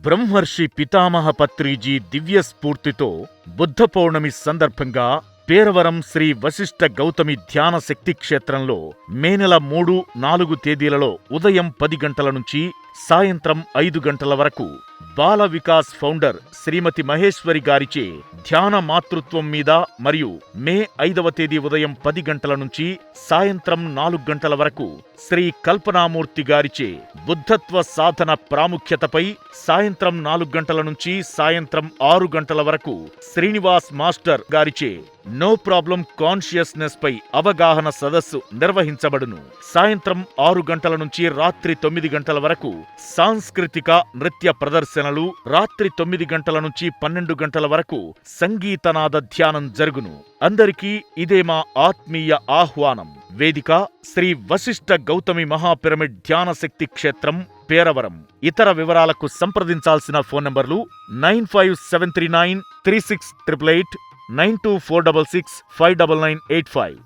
బ్రహ్మర్షి పితామహ పత్రిజీ దివ్య స్ఫూర్తితో బుద్ధ పౌర్ణమి సందర్భంగా పేరవరం శ్రీ వశిష్ఠ గౌతమి ధ్యాన శక్తి క్షేత్రంలో మే నెల 3, 4 తేదీలలో ఉదయం 10 గంటల నుంచి సాయంత్రం 5 గంటల వరకు బాల వికాస్ ఫౌండర్ శ్రీమతి మహేశ్వరి గారిచే ధ్యాన మాతృత్వం మీద మరియు మే 5వ తేదీ ఉదయం 10 గంటల నుంచి సాయంత్రం 4 గంటల వరకు శ్రీ కల్పనామూర్తి గారిచే బుద్ధత్వ సాధన ప్రాముఖ్యతపై సాయంత్రం 4 గంటల నుంచి సాయంత్రం 6 గంటల వరకు శ్రీనివాస్ మాస్టర్ గారిచే నో ప్రాబ్లం కాన్షియస్నెస్ పై అవగాహన సదస్సు నిర్వహించబడును. సాయంత్రం 6 గంటల నుంచి రాత్రి 9 గంటల వరకు సాంస్కృతిక నృత్య ప్రదర్శనలు, రాత్రి 9 గంటల నుంచి 12 గంటల వరకు సంగీతనాద ధ్యానం జరుగును. అందరికీ ఇదే మా ఆత్మీయ ఆహ్వానం. వేదిక శ్రీ వశిష్ఠ గౌతమి మహాపిరమిడ్ ధ్యాన శక్తి క్షేత్రం, పేరవరం. ఇతర వివరాలకు సంప్రదించాల్సిన ఫోన్ నంబర్లు 95739 3688, 9246659985.